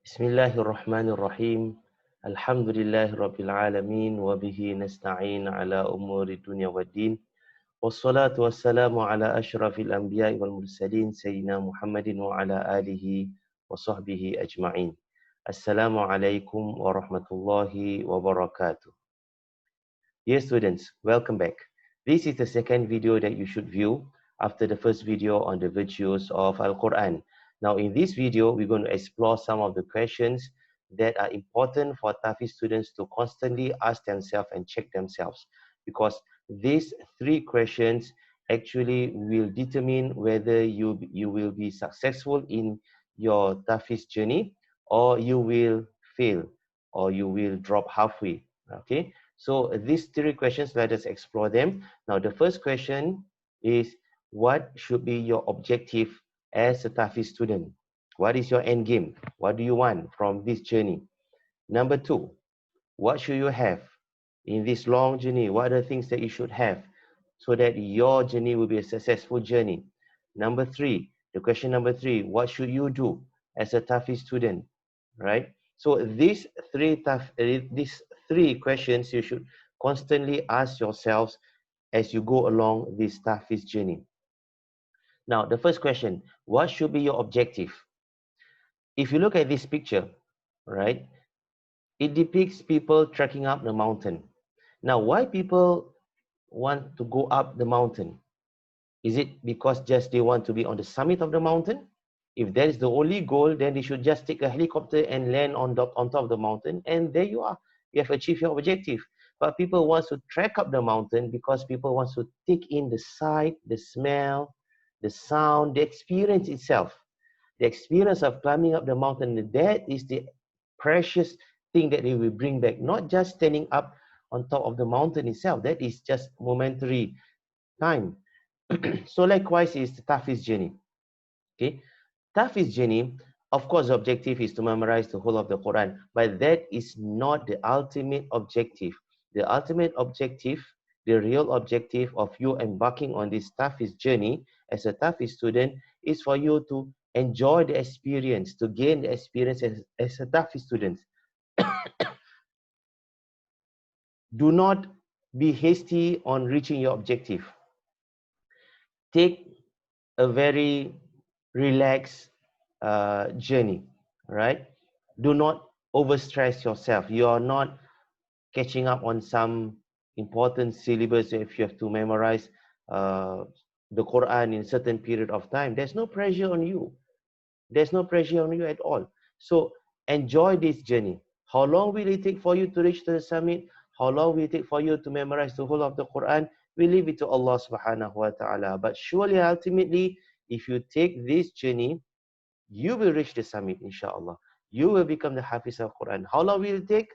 بسم الله الرحمن الرحيم الحمد لله رب العالمين وبه نستعين على أمور الدنيا والدين والصلاة والسلام على أشرف الأنبياء والمرسلين سيدنا محمد وعلى آله وصحبه أجمعين السلام عليكم ورحمة الله وبركاته. Dear students, welcome back. This is the second video that you should view after the first video on the virtues of Al-Quran. Now in this video, we're going to explore some of the questions that are important for TAFE students to constantly ask themselves and check themselves, because these three questions actually will determine whether you will be successful in your TAFE journey, or you will fail, or you will drop halfway. Okay. So these three questions, let us explore them. Now, the first question is, what should be your objective as a TAFE student? What is your end game? What do you want from this journey? Number two, what should you have in this long journey? What are the things that you should have so that your journey will be a successful journey? Number three, the question number three, what should you do as a TAFE student, right? So these three questions you should constantly ask yourselves as you go along this TAFE journey. Now, the first question, what should be your objective? If you look at this picture, right, it depicts people trekking up the mountain. Now, why people want to go up the mountain? Is it because just they want to be on the summit of the mountain? If that is the only goal, then they should just take a helicopter and land on top of the mountain, and there you are. You have achieved your objective. But people want to trek up the mountain because people want to take in the sight, the smell, the sound, the experience itself. The experience of climbing up the mountain, that is the precious thing that they will bring back. Not just standing up on top of the mountain itself. That is just momentary time. So likewise is the TAFE's journey. Okay, TAFE's journey, of course, the objective is to memorize the whole of the Quran, but that is not the ultimate objective. The ultimate objective, the real objective of you embarking on this TAFE's journey as a TAFE student is for you to enjoy the experience, to gain the experience as a TAFE student. Do not be hasty on reaching your objective. Take a very relaxed journey, right? Do not overstress yourself. You are not catching up on some important syllabus if you have to memorize uh, the Quran in a certain period of time. There's no pressure on you. There's no pressure on you at all. So enjoy this journey. How long will it take for you to reach the summit? How long will it take for you to memorize the whole of the Quran? We leave it to Allah subhanahu wa ta'ala. But surely, ultimately, if you take this journey, you will reach the summit, inshallah. You will become the Hafiz of Quran. How long will it take?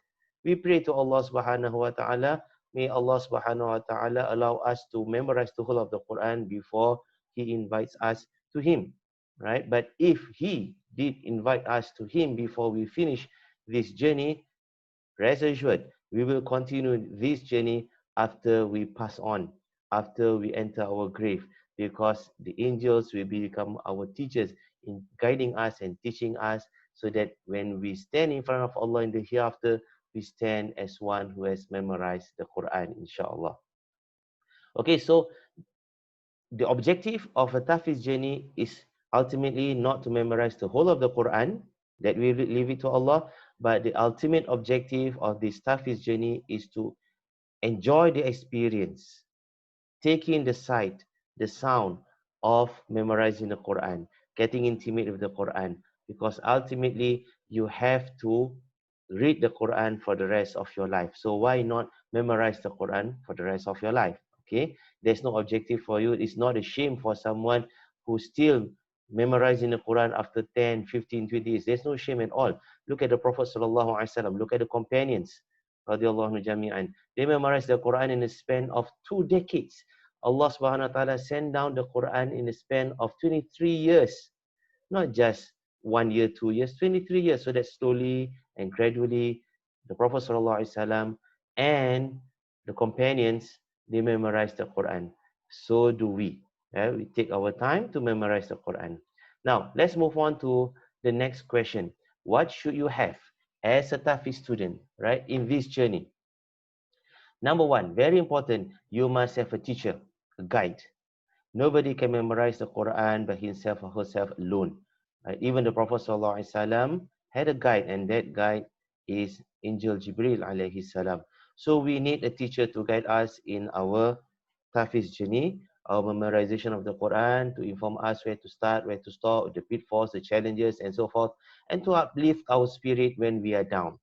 We pray to Allah subhanahu wa ta'ala. May Allah subhanahu wa ta'ala allow us to memorize the whole of the Quran before He invites us to Him. Right? But if He did invite us to Him before we finish this journey, rest assured, we will continue this journey after we pass on, after we enter our grave, because the angels will become our teachers in guiding us and teaching us, so that when we stand in front of Allah in the hereafter, we stand as one who has memorized the Quran, inshallah. Okay, so the objective of a Tafiz journey is ultimately not to memorize the whole of the Quran, that we leave it to Allah, but the ultimate objective of this Tafiz journey is to enjoy the experience, take in the sight, the sound of memorizing the Quran, getting intimate with the Quran, because ultimately you have to read the Quran for the rest of your life. So why not memorize the Quran for the rest of your life? Okay, there's no objective for you. It's not a shame for someone who's still memorizing the Quran after 10, 15, 20 years. There's no shame at all. Look at the Prophet sallallahu alaihi wasallam. Look at the companions, radiallahu jami'an. They memorized the Quran in a span of 2 decades. Allah subhanahu wa ta'ala sent down the Quran in a span of 23 years. Not just 1 year, 2 years, 23 years. So that slowly and gradually, the Prophet sallallahu alaihi wasallam and the companions, they memorized the Quran. So do we. We take our time to memorize the Quran. Now, let's move on to the next question. what should you have as a Tahfiz student, right, in this journey? Number one, very important, you must have a teacher, a guide. Nobody can memorize the Quran by himself or herself alone. Right? Even the Prophet ﷺ had a guide, and that guide is Angel Jibril alayhi salam. So we need a teacher to guide us in our Tahfiz journey, our memorization of the Quran, to inform us where to start, where to stop, the pitfalls, the challenges, and so forth, and to uplift our spirit when we are down.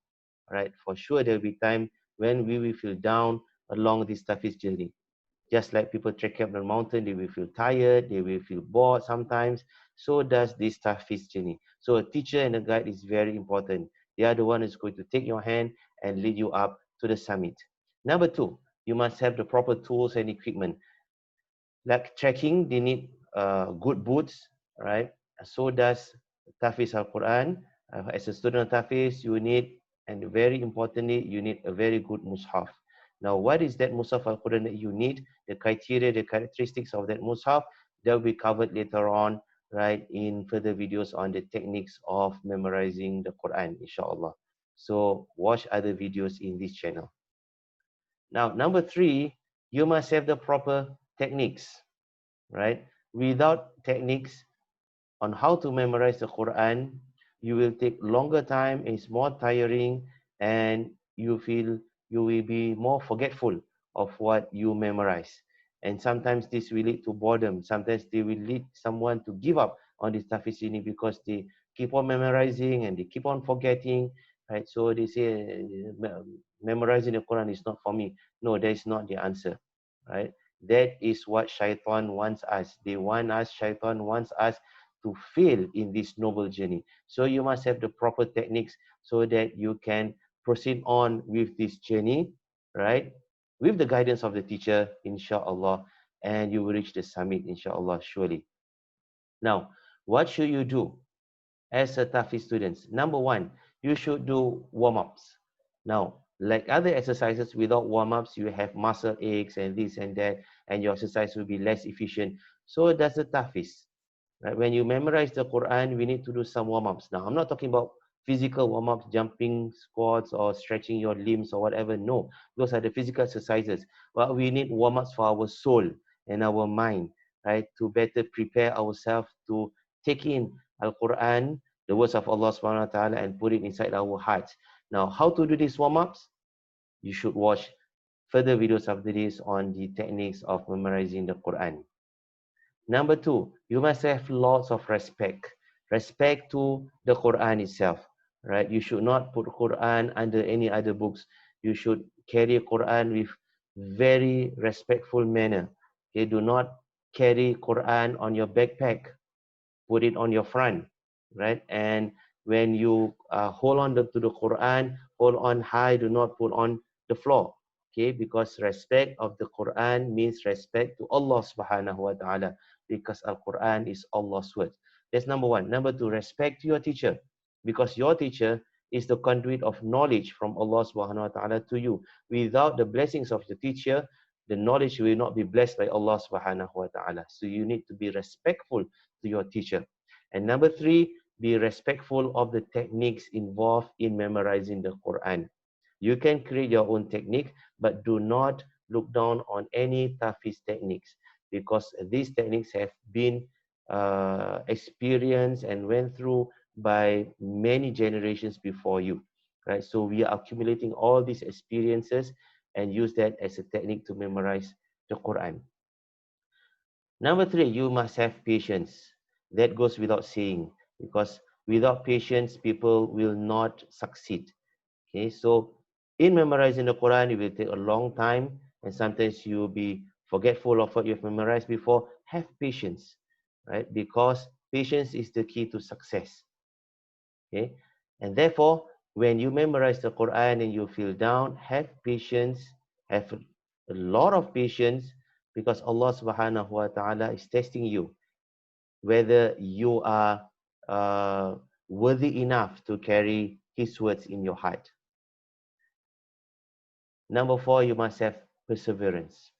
Right? For sure, there will be time when we will feel down along this Tahfiz journey. Just like people trek up the mountain, they will feel tired, they will feel bored sometimes. So does this Tahfiz journey. So a teacher and a guide is very important. They are the one who's going to take your hand and lead you up to the summit. Number two, you must have the proper tools and equipment. Like trekking, they need good boots, right? So does Tahfiz Al-Quran. As a student of Tahfiz, you need, and very importantly, you need a very good mushaf. Now, what is that mushaf Al-Quran that you need? The criteria, the characteristics of that mushaf, that will be covered later on, right, in further videos on the techniques of memorizing the Quran, inshallah. So watch other videos in this channel. Now, number three, you must have the proper techniques, right? Without techniques on how to memorize the Quran, you will take longer time, it's more tiring, and you feel you will be more forgetful of what you memorize. And sometimes this will lead to boredom. Sometimes they will lead someone to give up on this Tahfiz journey because they keep on memorizing and they keep on forgetting, right? So they say memorizing the Quran is not for me. No, that is not the answer, right? That is what Shaitan wants us. Shaitan wants us to fail in this noble journey. So you must have the proper techniques so that you can proceed on with this journey, right? With the guidance of the teacher, inshallah, and you will reach the summit, inshallah, surely. Now, what should you do as a Tahfiz students? Number one, you should do warm-ups. Now, like other exercises, without warm-ups, you have muscle aches and this and that, and your exercise will be less efficient. So does the Tahfiz. Right? When you memorize the Quran, we need to do some warm-ups. Now, I'm not talking about physical warm-ups, jumping, squats, or stretching your limbs or whatever. No, those are the physical exercises. But we need warm-ups for our soul and our mind, right? To better prepare ourselves to take in Al-Quran, the words of Allah subhanahu wa ta'ala, and put it inside our hearts. Now, how to do these warm-ups? You should watch further videos after this on the techniques of memorizing the Quran. Number two, you must have lots of respect. Respect to the Quran itself, right? You should not put Quran under any other books. You should carry Quran with very respectful manner. Okay, do not carry Quran on your backpack. Put it on your front, right? And when you hold on to the Quran, hold on high, do not put on the floor. Okay, because respect of the Quran means respect to Allah subhanahu wa ta'ala, because Al-Quran is Allah's word. That's number one. Number two, respect your teacher, because your teacher is the conduit of knowledge from Allah subhanahu wa ta'ala to you. Without the blessings of the teacher, the knowledge will not be blessed by Allah subhanahu wa ta'ala. So you need to be respectful to your teacher. And number three, be respectful of the techniques involved in memorizing the Quran. You can create your own technique, but do not look down on any Tahfiz techniques, because these techniques have been experienced and went through by many generations before you, right? So we are accumulating all these experiences and use that as a technique to memorize the Quran. Number three, you must have patience. That goes without saying, because without patience, people will not succeed. Okay, so in memorizing the Quran, it will take a long time, and sometimes you will be forgetful of what you've memorized before. Have patience, right? Because patience is the key to success. Okay, and therefore, when you memorize the Quran and you feel down, have patience, have a lot of patience, because Allah subhanahu wa ta'ala is testing you whether you are worthy enough to carry His words in your heart. Number four, you must have perseverance.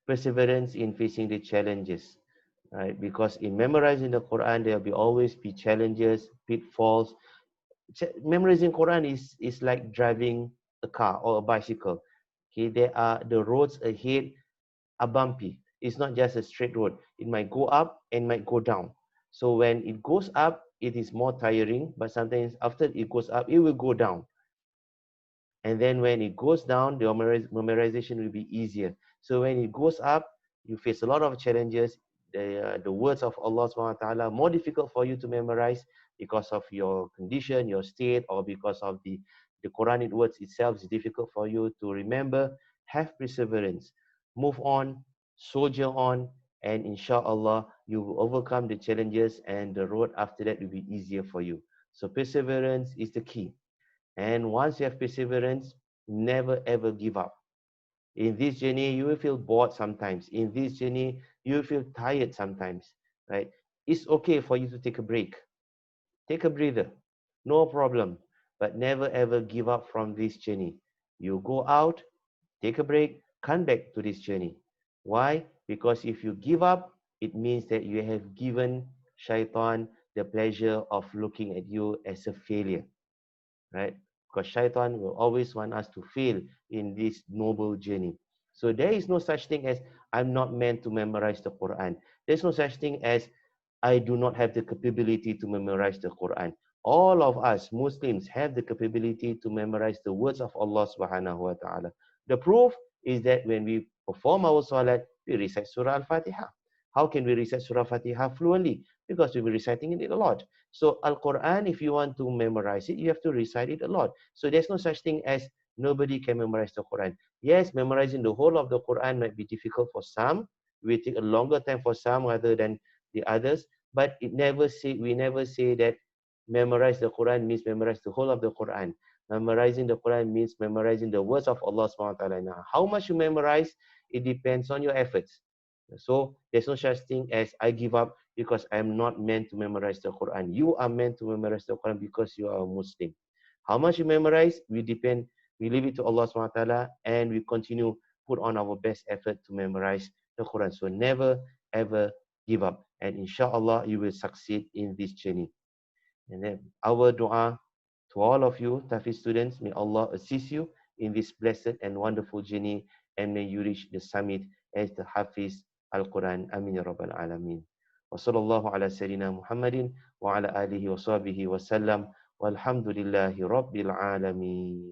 Perseverance in facing the challenges, right? Because in memorizing the Quran, there will always be challenges, pitfalls. Memorizing Quran is like driving a car or a bicycle. Okay, there are the roads ahead are bumpy. It's not just a straight road. It might go up and might go down. So when it goes up, it is more tiring, but sometimes after it goes up, it will go down. And then when it goes down, the memorization will be easier. So when it goes up, you face a lot of challenges. The words of Allah subhanahu wa ta'ala more difficult for you to memorize because of your condition, your state, or because of the Quranic words itself is difficult for you to remember. Have perseverance. Move on, soldier on, and inshallah, you will overcome the challenges and the road after that will be easier for you. So perseverance is the key. And once you have perseverance, never ever give up. In this journey, you will feel bored sometimes. In this journey, you will feel tired sometimes, right? It's okay for you to take a break. Take a breather. No problem. But never ever give up from this journey. You go out, take a break, come back to this journey. Why? Because if you give up, it means that you have given shaitan the pleasure of looking at you as a failure, right? Because shaitan will always want us to fail in this noble journey. So there is no such thing as I'm not meant to memorize the Quran. There's no such thing as I do not have the capability to memorize the Quran. All of us Muslims have the capability to memorize the words of Allah subhanahu wa ta'ala. The proof is that when we perform our salat, we recite Surah Al-Fatiha. How can we recite Surah Al-Fatiha fluently? Because we've been reciting it a lot. So Al-Quran, if you want to memorize it, you have to recite it a lot. So there's no such thing as nobody can memorize the Quran. Yes, memorizing the whole of the Quran might be difficult for some. It will take a longer time for some rather than the others. But we never say that memorize the Quran means memorize the whole of the Quran. Memorizing the Quran means memorizing the words of Allah subhanahu wa ta'ala. Now, how much you memorize, it depends on your efforts. So there's no such thing as I give up because I'm not meant to memorize the Quran. You are meant to memorize the Quran because you are a Muslim. How much you memorize, we leave it to Allah subhanahu wa ta'ala and we continue put on our best effort to memorize the Quran. So never ever give up. And inshallah you will succeed in this journey. And then our dua to all of you, Tafiz students, may Allah assist you in this blessed and wonderful journey and may you reach the summit as the Hafiz Al-Quran. Amin ya Rabbal Alameen. Wa sallallahu ala Sayyidina Muhammadin wa ala alihi wa sahbihi wa sallam. Walhamdulillahi Rabbil Alameen.